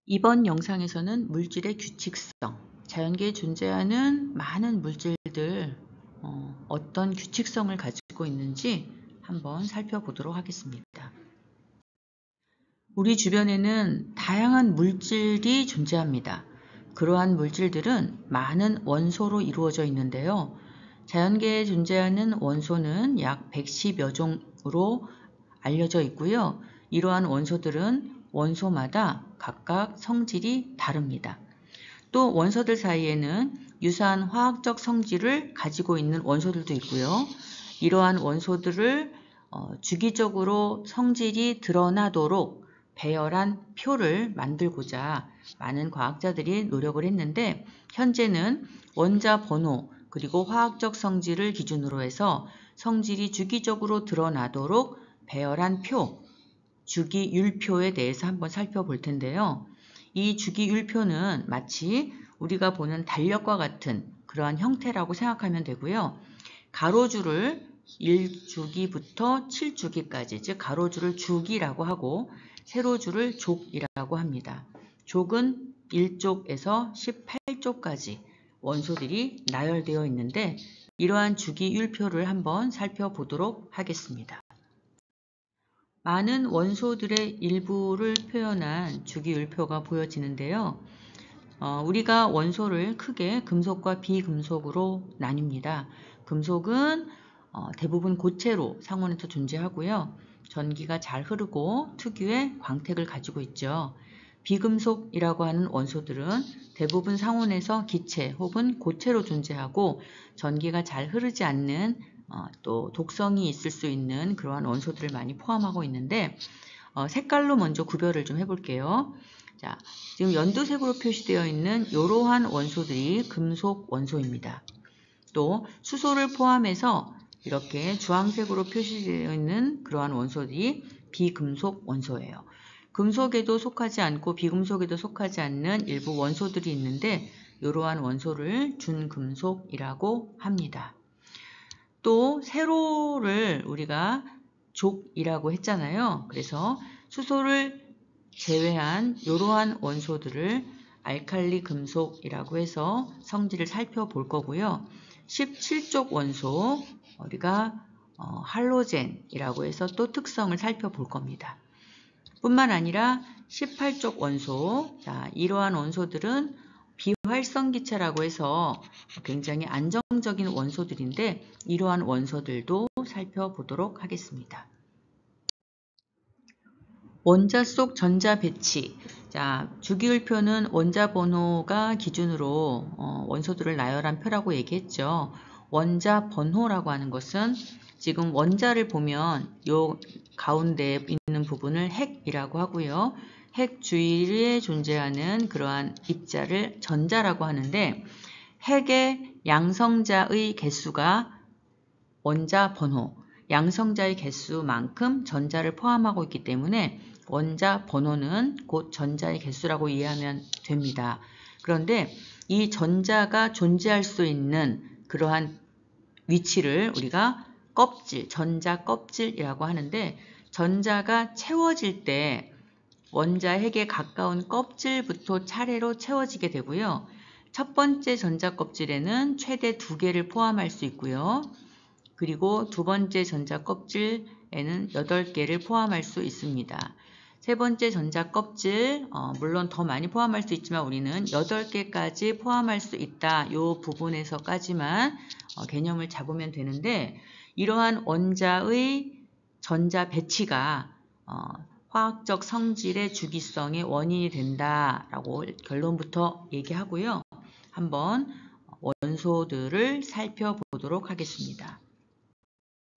이번 영상에서는 물질의 규칙성, 자연계에 존재하는 많은 물질들 어떤 규칙성을 가지고 있는지 한번 살펴보도록 하겠습니다. 우리 주변에는 다양한 물질이 존재합니다. 그러한 물질들은 많은 원소로 이루어져 있는데요. 자연계에 존재하는 원소는 약 110여 종으로 알려져 있고요. 이러한 원소들은 원소마다 각각 성질이 다릅니다. 또 원소들 사이에는 유사한 화학적 성질을 가지고 있는 원소들도 있고요. 이러한 원소들을 주기적으로 성질이 드러나도록 배열한 표를 만들고자 많은 과학자들이 노력을 했는데, 현재는 원자 번호 그리고 화학적 성질을 기준으로 해서 성질이 주기적으로 드러나도록 배열한 표, 주기율표에 대해서 한번 살펴볼 텐데요. 이 주기율표는 마치 우리가 보는 달력과 같은 그러한 형태라고 생각하면 되고요. 가로줄을 1주기부터 7주기까지, 즉 가로줄을 주기라고 하고 세로줄을 족이라고 합니다. 족은 1족에서 18족까지 원소들이 나열되어 있는데, 이러한 주기율표를 한번 살펴보도록 하겠습니다. 많은 원소들의 일부를 표현한 주기율표가 보여지는데요. 우리가 원소를 크게 금속과 비금속으로 나뉩니다. 금속은 대부분 고체로 상온에서 존재하고요. 전기가 잘 흐르고 특유의 광택을 가지고 있죠. 비금속이라고 하는 원소들은 대부분 상온에서 기체 혹은 고체로 존재하고 전기가 잘 흐르지 않는 또 독성이 있을 수 있는 그러한 원소들을 많이 포함하고 있는데, 색깔로 먼저 구별을 좀 해볼게요. 자, 지금 연두색으로 표시되어 있는 이러한 원소들이 금속 원소입니다. 또 수소를 포함해서 이렇게 주황색으로 표시되어 있는 그러한 원소들이 비금속 원소예요. 금속에도 속하지 않고 비금속에도 속하지 않는 일부 원소들이 있는데, 이러한 원소를 준금속이라고 합니다. 또 세로를 우리가 족이라고 했잖아요. 그래서 수소를 제외한 이러한 원소들을 알칼리 금속이라고 해서 성질을 살펴볼 거고요. 17족 원소, 우리가 할로젠이라고 해서 또 특성을 살펴볼 겁니다. 뿐만 아니라 18족 원소, 이러한 원소들은 비활성기체라고 해서 굉장히 안정적인 원소들인데, 이러한 원소들도 살펴보도록 하겠습니다. 원자 속 전자 배치. 주기율표는 원자 번호가 기준으로 원소들을 나열한 표라고 얘기했죠. 원자 번호라고 하는 것은 지금 원자를 보면 요 가운데 있는 부분을 핵이라고 하고요. 핵 주위에 존재하는 그러한 입자를 전자라고 하는데, 핵의 양성자의 개수가 원자 번호, 양성자의 개수만큼 전자를 포함하고 있기 때문에 원자 번호는 곧 전자의 개수라고 이해하면 됩니다. 그런데 이 전자가 존재할 수 있는 그러한 위치를 우리가 껍질, 전자 껍질이라고 하는데, 전자가 채워질 때 원자 핵에 가까운 껍질부터 차례로 채워지게 되고요. 첫 번째 전자 껍질에는 최대 2개를 포함할 수 있고요. 그리고 두 번째 전자 껍질에는 8개를 포함할 수 있습니다. 세 번째 전자 껍질, 물론 더 많이 포함할 수 있지만 우리는 8개까지 포함할 수 있다. 이 부분에서까지만 개념을 잡으면 되는데, 이러한 원자의 전자 배치가 화학적 성질의 주기성의 원인이 된다라고 결론부터 얘기하고요. 한번 원소들을 살펴보도록 하겠습니다.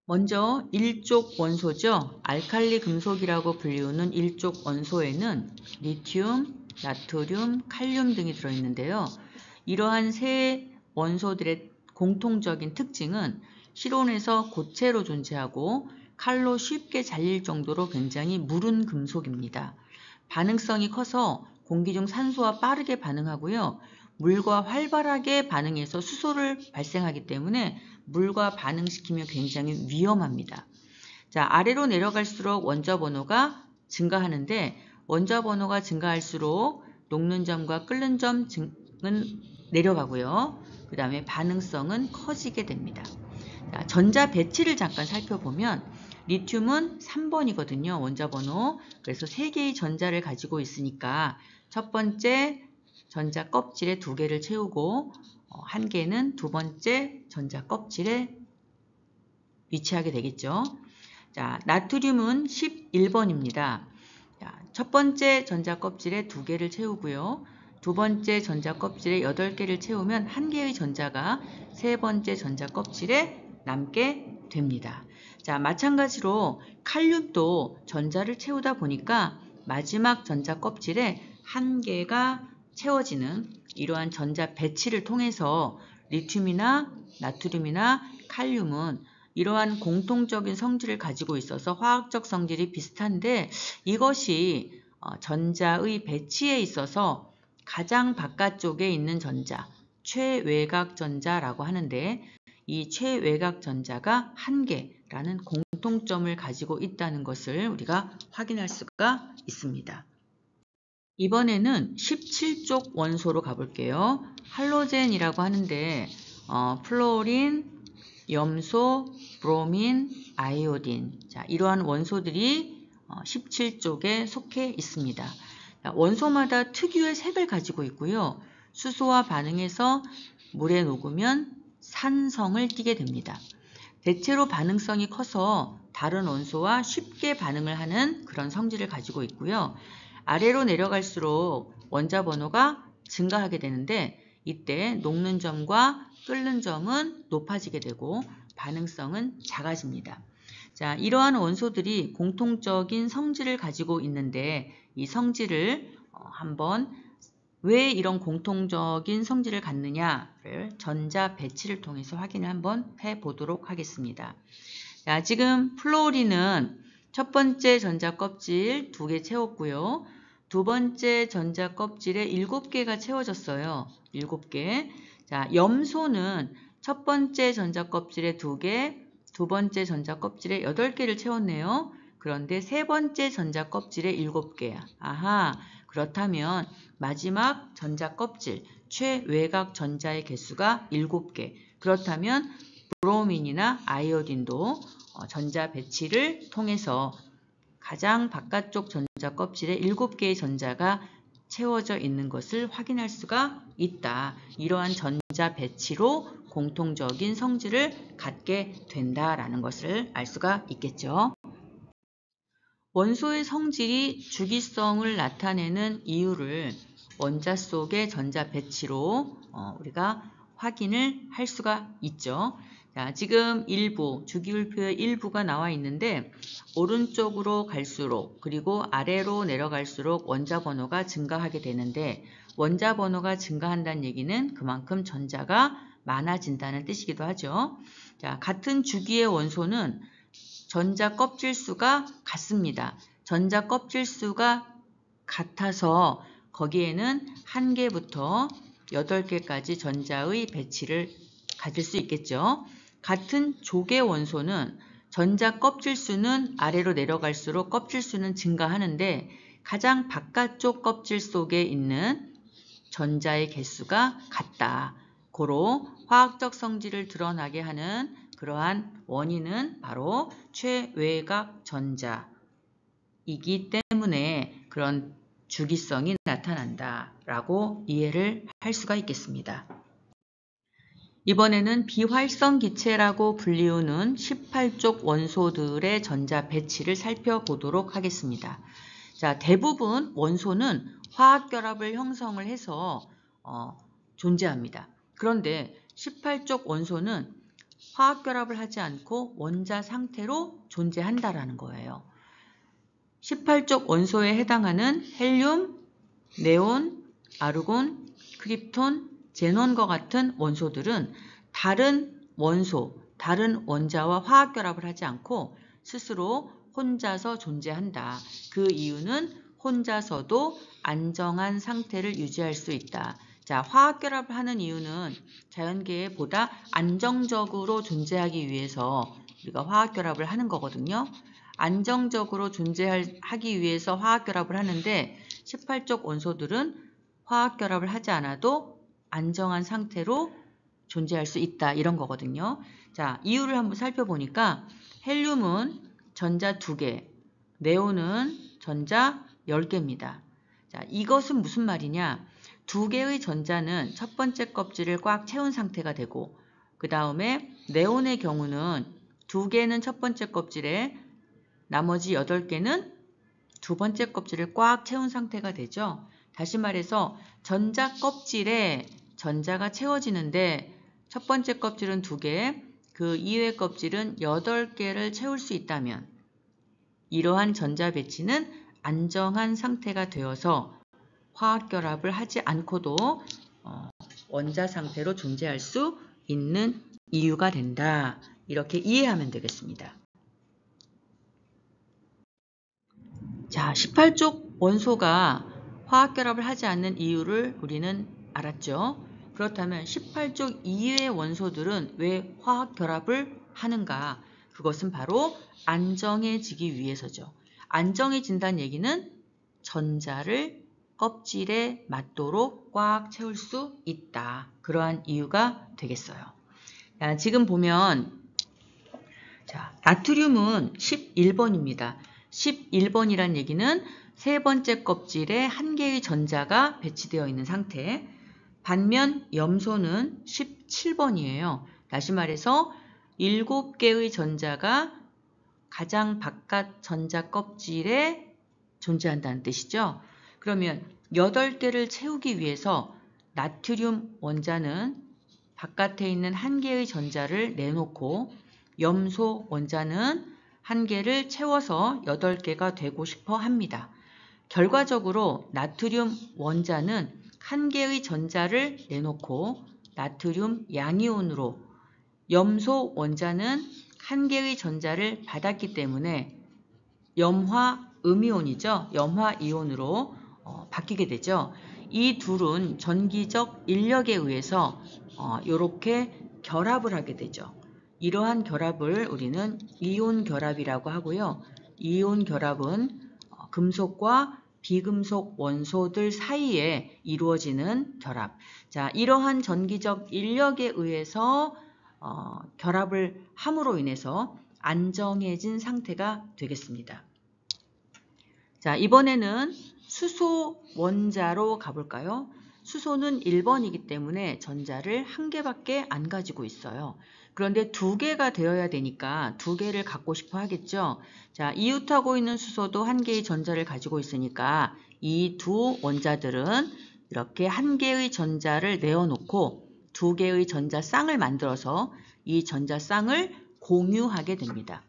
먼저 1족 원소죠. 알칼리 금속이라고 불리우는 1족 원소에는 리튬, 나트륨, 칼륨 등이 들어있는데요. 이러한 세 원소들의 공통적인 특징은 실온에서 고체로 존재하고 칼로 쉽게 잘릴 정도로 굉장히 무른 금속입니다. 반응성이 커서 공기 중 산소와 빠르게 반응하고요. 물과 활발하게 반응해서 수소를 발생하기 때문에 물과 반응시키면 굉장히 위험합니다. 아래로 내려갈수록 원자 번호가 증가하는데, 원자 번호가 증가할수록 녹는 점과 끓는 점은 내려가고요. 그 다음에 반응성은 커지게 됩니다. 자, 전자 배치를 잠깐 살펴보면 리튬은 3번이거든요. 원자번호. 그래서 3개의 전자를 가지고 있으니까 첫 번째 전자 껍질에 2개를 채우고 1개는 두 번째 전자 껍질에 위치하게 되겠죠. 자, 나트륨은 11번입니다. 자, 첫 번째 전자 껍질에 2개를 채우고요. 두 번째 전자 껍질에 8개를 채우면 1개의 전자가 세 번째 전자 껍질에 남게 됩니다. 자, 마찬가지로 칼륨도 전자를 채우다 보니까 마지막 전자 껍질에 1개가 채워지는 이러한 전자 배치를 통해서 리튬이나 나트륨이나 칼륨은 이러한 공통적인 성질을 가지고 있어서 화학적 성질이 비슷한데 이것이 전자의 배치에 있어서 가장 바깥쪽에 있는 전자, 최외곽 전자라고 하는데 이 최외곽 전자가 1개라는 공통점을 가지고 있다는 것을 우리가 확인할 수가 있습니다. 이번에는 17쪽 원소로 가볼게요. 할로젠이라고 하는데 플로린, 염소, 브로민, 아이오딘. 자, 이러한 원소들이 17쪽에 속해 있습니다. 자, 원소마다 특유의 색을 가지고 있고요. 수소와 반응해서 물에 녹으면 산성을 띠게 됩니다. 대체로 반응성이 커서 다른 원소와 쉽게 반응을 하는 그런 성질을 가지고 있고요. 아래로 내려갈수록 원자 번호가 증가하게 되는데 이때 녹는 점과 끓는 점은 높아지게 되고 반응성은 작아집니다. 자, 이러한 원소들이 공통적인 성질을 가지고 있는데 이 성질을 한번 왜 이런 공통적인 성질을 갖느냐를 전자 배치를 통해서 확인을 한번 해보도록 하겠습니다. 자, 지금 플로린은 첫 번째 전자 껍질 2개 채웠고요. 두 번째 전자 껍질에 7개가 채워졌어요. 7개. 자, 염소는 첫 번째 전자 껍질에 2개, 두 번째 전자 껍질에 8개를 채웠네요. 그런데 세 번째 전자 껍질에 7개야. 아하, 그렇다면 마지막 전자 껍질, 최외곽 전자의 개수가 7개. 그렇다면 브로민이나 아이오딘도 전자 배치를 통해서 가장 바깥쪽 전자 껍질에 7개의 전자가 채워져 있는 것을 확인할 수가 있다. 이러한 전자 배치로 공통적인 성질을 갖게 된다라는 것을 알 수가 있겠죠. 원소의 성질이 주기성을 나타내는 이유를 원자 속의 전자 배치로 우리가 확인을 할 수가 있죠. 자, 지금 일부, 주기율표의 일부가 나와 있는데 오른쪽으로 갈수록 그리고 아래로 내려갈수록 원자 번호가 증가하게 되는데 원자 번호가 증가한다는 얘기는 그만큼 전자가 많아진다는 뜻이기도 하죠. 자, 같은 주기의 원소는 전자 껍질 수가 같습니다. 전자 껍질 수가 같아서 거기에는 1개부터 8개까지 전자의 배치를 가질 수 있겠죠. 같은 족의 원소는 전자 껍질 수는 아래로 내려갈수록 kop질 수는 증가하는데 가장 바깥쪽 껍질 속에 있는 전자의 개수가 같다. 고로 화학적 성질을 드러나게 하는 그러한 원인은 바로 최외곽 전자이기 때문에 그런 주기성이 나타난다라고 이해를 할 수가 있겠습니다. 이번에는 비활성 기체라고 불리우는 18쪽 원소들의 전자 배치를 살펴보도록 하겠습니다. 자, 대부분 원소는 화학결합을 형성을 해서 존재합니다. 그런데 18쪽 원소는 화학결합을 하지 않고 원자 상태로 존재한다라는 거예요. 18쪽 원소에 해당하는 헬륨, 네온, 아르곤, 크립톤, 제논과 같은 원소들은 다른 원소, 다른 원자와 화학결합을 하지 않고 스스로 혼자서 존재한다. 그 이유는 혼자서도 안정한 상태를 유지할 수 있다. 자, 화학결합을 하는 이유는 자연계에 보다 안정적으로 존재하기 위해서 우리가 화학결합을 하는 거거든요. 안정적으로 존재하기 위해서 화학결합을 하는데 18쪽 원소들은 화학결합을 하지 않아도 안정한 상태로 존재할 수 있다. 이런 거거든요. 자, 이유를 한번 살펴보니까 헬륨은 전자 2개, 네온은 전자 10개입니다. 자, 이것은 무슨 말이냐? 2개의 전자는 첫 번째 껍질을 꽉 채운 상태가 되고 그 다음에 네온의 경우는 2개는 첫 번째 껍질에 나머지 8개는 두 번째 껍질을 꽉 채운 상태가 되죠. 다시 말해서 전자 껍질에 전자가 채워지는데 첫 번째 껍질은 2개, 그 이외의 껍질은 8개를 채울 수 있다면 이러한 전자 배치는 안정한 상태가 되어서 화학결합을 하지 않고도 원자 상태로 존재할 수 있는 이유가 된다. 이렇게 이해하면 되겠습니다. 자, 18쪽 원소가 화학결합을 하지 않는 이유를 우리는 알았죠. 그렇다면 18쪽 이외의 원소들은 왜 화학결합을 하는가? 그것은 바로 안정해지기 위해서죠. 안정해진다는 얘기는 전자를 껍질에 맞도록 꽉 채울 수 있다. 그러한 이유가 되겠어요. 자, 지금 보면 자, 나트륨은 11번입니다. 11번이란 얘기는 세 번째 껍질에 1개의 전자가 배치되어 있는 상태. 반면 염소는 17번이에요. 다시 말해서 7개의 전자가 가장 바깥 전자 껍질에 존재한다는 뜻이죠. 그러면 8개를 채우기 위해서 나트륨 원자는 바깥에 있는 1개의 전자를 내놓고 염소 원자는 1개를 채워서 8개가 되고 싶어 합니다. 결과적으로 나트륨 원자는 1개의 전자를 내놓고 나트륨 양이온으로, 염소 원자는 1개의 전자를 받았기 때문에 염화 음이온이죠. 염화 이온으로 바뀌게 되죠. 이 둘은 전기적 인력에 의해서 이렇게 결합을 하게 되죠. 이러한 결합을 우리는 이온 결합이라고 하고요. 이온 결합은 금속과 비금속 원소들 사이에 이루어지는 결합. 자, 이러한 전기적 인력에 의해서 결합을 함으로 인해서 안정해진 상태가 되겠습니다. 자, 이번에는 수소 원자로 가볼까요? 수소는 1번이기 때문에 전자를 1개밖에 안 가지고 있어요. 그런데 2개가 되어야 되니까 2개를 갖고 싶어 하겠죠. 자, 이웃하고 있는 수소도 1개의 전자를 가지고 있으니까 이 두 원자들은 이렇게 1개의 전자를 내어놓고 2개의 전자 쌍을 만들어서 이 전자 쌍을 공유하게 됩니다.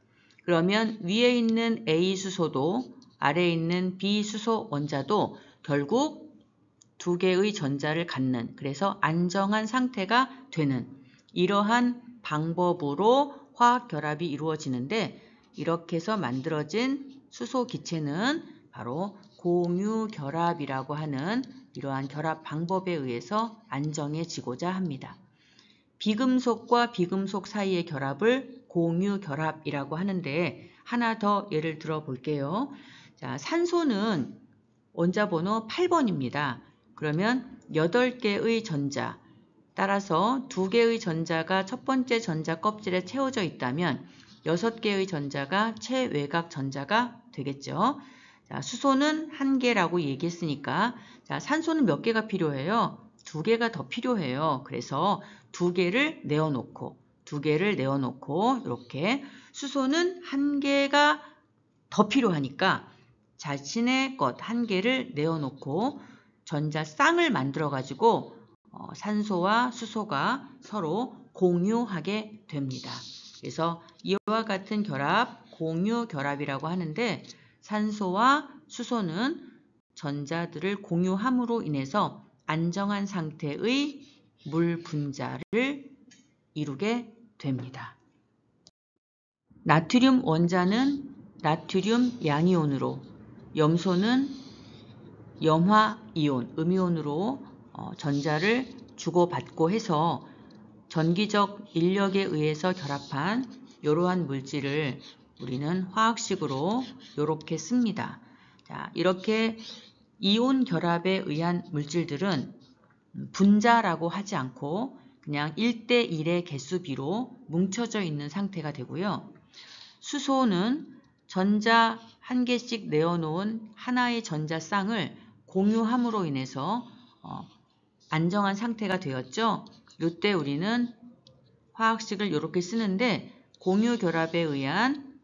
그러면 위에 있는 A 수소도 아래에 있는 B 수소 원자도 결국 2개의 전자를 갖는, 그래서 안정한 상태가 되는 이러한 방법으로 화학결합이 이루어지는데, 이렇게 해서 만들어진 수소 기체는 바로 공유결합이라고 하는 이러한 결합 방법에 의해서 안정해지고자 합니다. 비금속과 비금속 사이의 결합을 공유결합이라고 하는데, 하나 더 예를 들어 볼게요. 자, 산소는 원자번호 8번입니다. 그러면 8개의 전자, 따라서 2개의 전자가 첫 번째 전자 껍질에 채워져 있다면 6개의 전자가 최외곽 전자가 되겠죠. 자, 수소는 1개라고 얘기했으니까, 자, 산소는 몇 개가 필요해요? 2개가 더 필요해요. 그래서 2개를 내어놓고 이렇게 수소는 1개가 더 필요하니까 자신의 것 1개를 내어놓고 전자 쌍을 만들어 가지고 산소와 수소가 서로 공유하게 됩니다. 그래서 이와 같은 결합, 공유 결합이라고 하는데, 산소와 수소는 전자들을 공유함으로 인해서 안정한 상태의 물 분자를 이루게 됩니다. 나트륨 원자는 나트륨 양이온으로, 염소는 염화이온, 음이온으로 전자를 주고받고 해서 전기적 인력에 의해서 결합한 이러한 물질을 우리는 화학식으로 이렇게 씁니다. 자, 이렇게 이온 결합에 의한 물질들은 분자라고 하지 않고 그냥 1대1의 개수비로 뭉쳐져 있는 상태가 되고요. 수소는 전자 한 개씩 내어놓은 하나의 전자쌍을 공유함으로 인해서 안정한 상태가 되었죠. 이때 우리는 화학식을 이렇게 쓰는데 공유 결합에 의한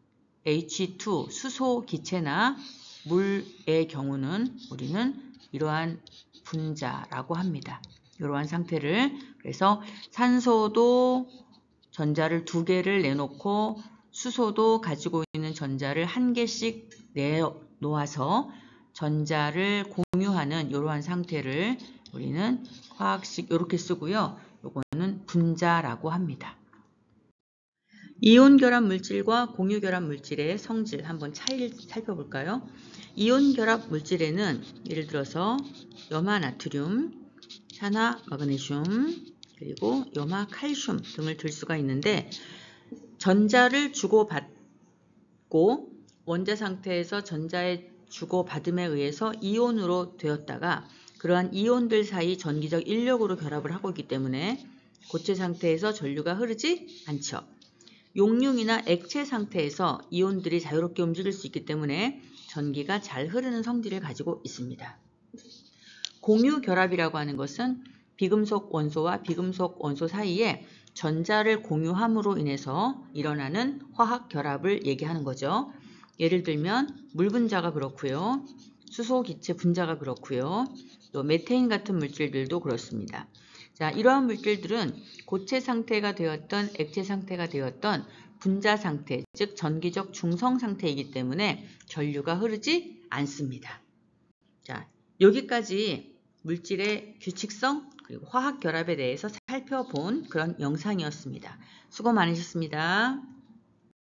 H2 수소 기체나 물의 경우는 우리는 이러한 분자라고 합니다. 이러한 상태를. 그래서 산소도 전자를 2개를 내놓고 수소도 가지고 있는 전자를 1개씩 내놓아서 전자를 공유하는 이러한 상태를 우리는 화학식 이렇게 쓰고요. 이거는 분자라고 합니다. 이온 결합 물질과 공유 결합 물질의 성질 한번 차이를 살펴볼까요? 이온 결합 물질에는 예를 들어서 염화 나트륨, 산화 마그네슘, 그리고 염화 칼슘 등을 들 수가 있는데 전자를 주고받고 원자 상태에서 전자의 주고받음에 의해서 이온으로 되었다가 그러한 이온들 사이 전기적 인력으로 결합을 하고 있기 때문에 고체 상태에서 전류가 흐르지 않죠. 용융이나 액체 상태에서 이온들이 자유롭게 움직일 수 있기 때문에 전기가 잘 흐르는 성질을 가지고 있습니다. 공유 결합이라고 하는 것은 비금속 원소와 비금속 원소 사이에 전자를 공유함으로 인해서 일어나는 화학 결합을 얘기하는 거죠. 예를 들면 물 분자가 그렇고요. 수소 기체 분자가 그렇고요. 또 메테인 같은 물질들도 그렇습니다. 자, 이러한 물질들은 고체 상태가 되었던 액체 상태가 되었던 분자 상태, 즉 전기적 중성 상태이기 때문에 전류가 흐르지 않습니다. 자, 여기까지 물질의 규칙성 그리고 화학 결합에 대해서 살펴본 그런 영상이었습니다. 수고 많으셨습니다.